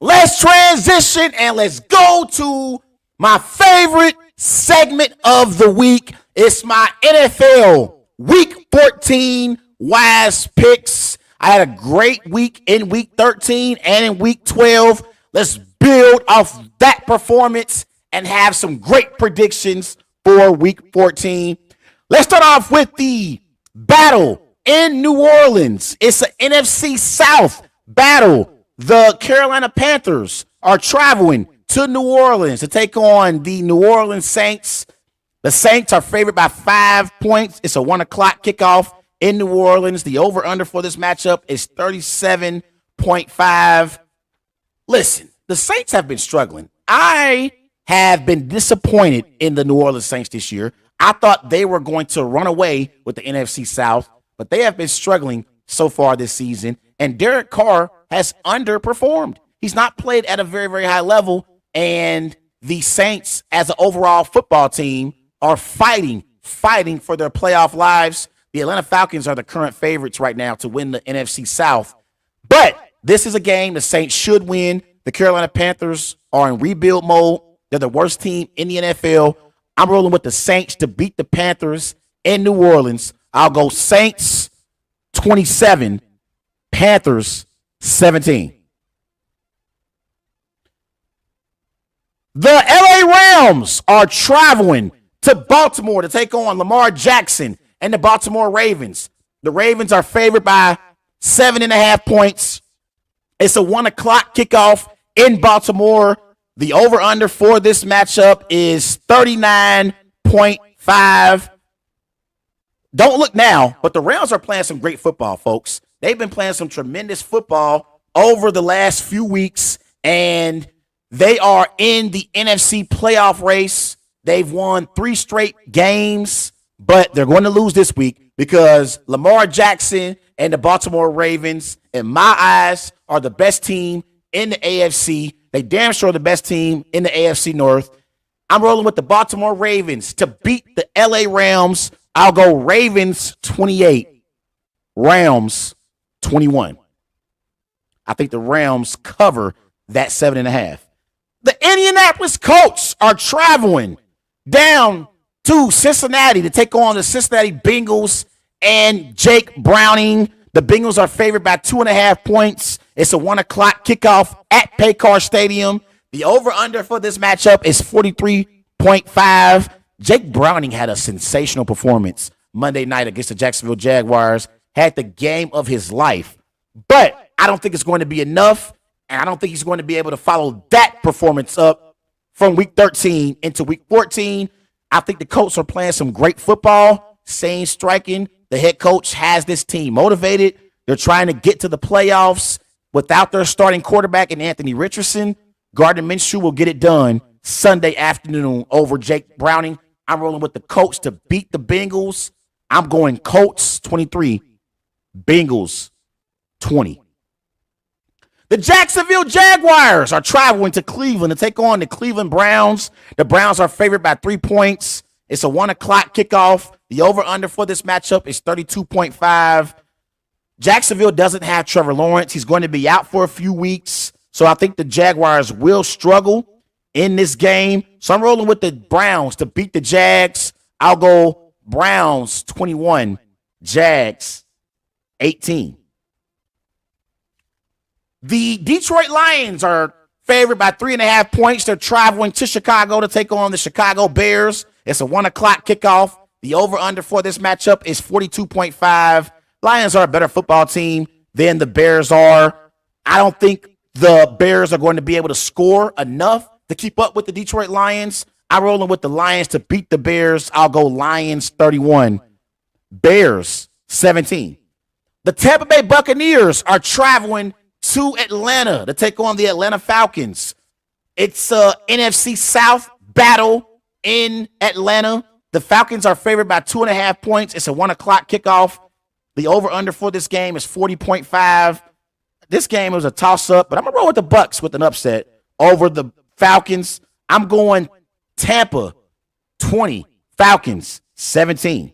Let's transition and let's go to my favorite segment of the week. It's my NFL Week 14 Wise Picks. I had a great week in Week 13 and in Week 12. Let's build off that performance and have some great predictions for Week 14. Let's start off with the battle in New Orleans. It's an NFC South battle. The Carolina Panthers are traveling to New Orleans to take on the New Orleans Saints. The Saints are favored by 5 points. It's a 1 o'clock kickoff in New Orleans. The over-under for this matchup is 37.5. Listen, the Saints have been struggling. I have been disappointed in the New Orleans Saints this year. I thought they were going to run away with the NFC South, but they have been struggling so far this season. And Derek Carr has underperformed. He's not played at a very, very high level. And the Saints, as an overall football team, are fighting for their playoff lives. The Atlanta Falcons are the current favorites right now to win the NFC South. But this is a game the Saints should win. The Carolina Panthers are in rebuild mode. They're the worst team in the NFL. I'm rolling with the Saints to beat the Panthers in New Orleans. I'll go Saints 27, Panthers 17. The LA Rams are traveling to Baltimore to take on Lamar Jackson and the Baltimore Ravens. The Ravens are favored by 7.5 points. It's a 1 o'clock kickoff in Baltimore. The over-under for this matchup is 39.5. Don't look now, but the Rams are playing some great football, folks. They've been playing some tremendous football over the last few weeks, and they are in the NFC playoff race. They've won 3 straight games, but they're going to lose this week because Lamar Jackson and the Baltimore Ravens, in my eyes, are the best team in the AFC. They damn sure the best team in the AFC North. I'm rolling with the Baltimore Ravens to beat the LA Rams. I'll go Ravens 28, Rams 21. I think the Rams cover that 7.5. The Indianapolis Colts are traveling down to Cincinnati to take on the Cincinnati Bengals and Jake Browning. The Bengals are favored by 2.5 points. It's a 1 o'clock kickoff at Paycor Stadium. The over-under for this matchup is 43.5. Jake Browning had a sensational performance Monday night against the Jacksonville Jaguars, had the game of his life. But I don't think it's going to be enough, and I don't think he's going to be able to follow that performance up from Week 13 into Week 14. I think the Colts are playing some great football, sane striking. The head coach has this team motivated. They're trying to get to the playoffs without their starting quarterback in Anthony Richardson. Gardner Minshew will get it done Sunday afternoon over Jake Browning. I'm rolling with the Colts to beat the Bengals. I'm going Colts 23, Bengals 20. The Jacksonville Jaguars are traveling to Cleveland to take on the Cleveland Browns. The Browns are favored by 3 points. It's a 1 o'clock kickoff. The over-under for this matchup is 32.5. Jacksonville doesn't have Trevor Lawrence. He's going to be out for a few weeks. So I think the Jaguars will struggle in this game. So I'm rolling with the Browns to beat the Jags. I'll go Browns 21, Jags 18. The Detroit Lions are favored by 3.5 points. They're traveling to Chicago to take on the Chicago Bears. It's a 1 o'clock kickoff. The over-under for this matchup is 42.5. Lions are a better football team than the Bears are. I don't think the Bears are going to be able to score enough to keep up with the Detroit Lions. I'm rolling with the Lions to beat the Bears. I'll go Lions 31, Bears 17. The Tampa Bay Buccaneers are traveling to Atlanta to take on the Atlanta Falcons. It's a NFC South battle in Atlanta. The Falcons are favored by 2.5 points. It's a 1 o'clock kickoff. The over-under for this game is 40.5. This game was a toss-up, but I'm going to roll with the Bucs with an upset over the Falcons. I'm going Tampa 20, Falcons 17.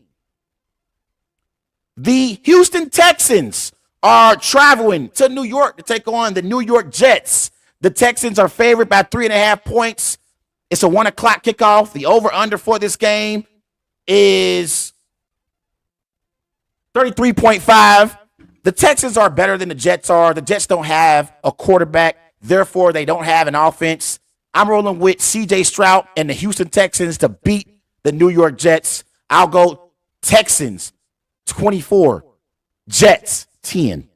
The Houston Texans are traveling to New York to take on the New York Jets. The Texans are favored by 3.5 points. It's a 1 o'clock kickoff. The over-under for this game is 33.5. The Texans are better than the Jets are. The Jets don't have a quarterback. Therefore, they don't have an offense. I'm rolling with C.J. Stroud and the Houston Texans to beat the New York Jets. I'll go Texans 24, Jets 10.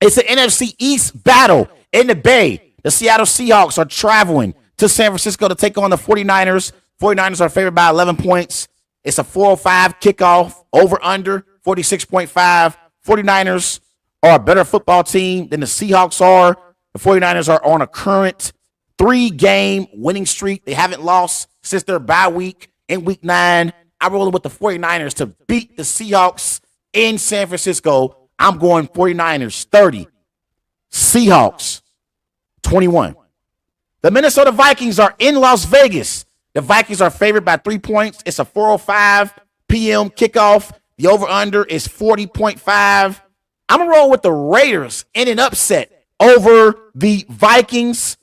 It's an NFC East battle in the Bay. The Seattle Seahawks are traveling to San Francisco to take on the 49ers. 49ers are favored by 11 points. It's a 4:05 kickoff, over under 46.5. 49ers are a better football team than the Seahawks are. The 49ers are on a current 3-game winning streak. They haven't lost since their bye week in week 9. I'm rolling with the 49ers to beat the Seahawks in San Francisco. I'm going 49ers 30, Seahawks 21. The Minnesota Vikings are in Las Vegas. The Vikings are favored by 3 points. It's a 4:05 p.m. kickoff. The over-under is 40.5. I'm going to roll with the Raiders in an upset over the Vikings.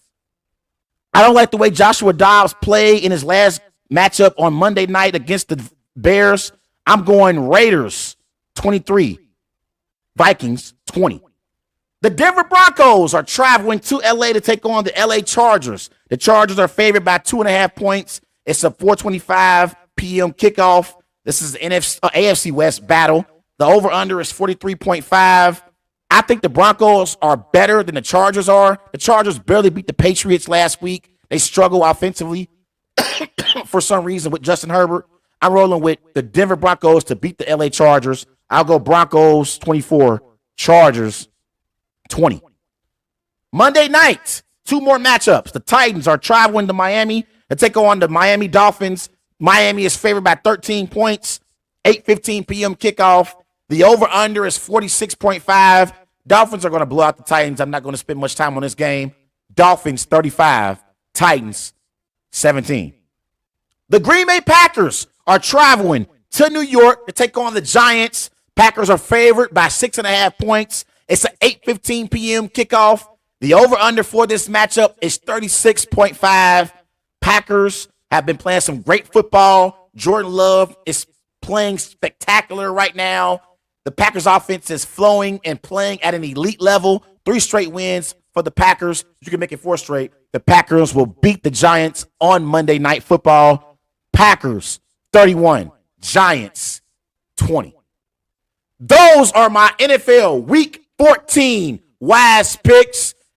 I don't like the way Joshua Dobbs played in his last matchup on Monday night against the Bears. I'm going Raiders 23, Vikings 20. The Denver Broncos are traveling to LA to take on the LA Chargers. The Chargers are favored by 2.5 points. It's a 4:25 p.m. kickoff. This is an AFC West battle. The over-under is 43.5. I think the Broncos are better than the Chargers are. The Chargers barely beat the Patriots last week. They struggle offensively for some reason with Justin Herbert. I'm rolling with the Denver Broncos to beat the LA Chargers. I'll go Broncos 24, Chargers 20. Monday night, 2 more matchups. The Titans are traveling to Miami to take on the Miami Dolphins. Miami is favored by 13 points, 8:15 p.m. kickoff. The over-under is 46.5. Dolphins are going to blow out the Titans. I'm not going to spend much time on this game. Dolphins 35, Titans 17. The Green Bay Packers are traveling to New York to take on the Giants. Packers are favored by 6.5 points. It's an 8:15 p.m. kickoff. The over-under for this matchup is 36.5. Packers have been playing some great football. Jordan Love is playing spectacular right now. The Packers offense is flowing and playing at an elite level. 3 straight wins for the Packers. You can make it 4 straight. The Packers will beat the Giants on Monday Night Football. Packers 31, Giants 20. Those are my NFL Week 14 wise picks.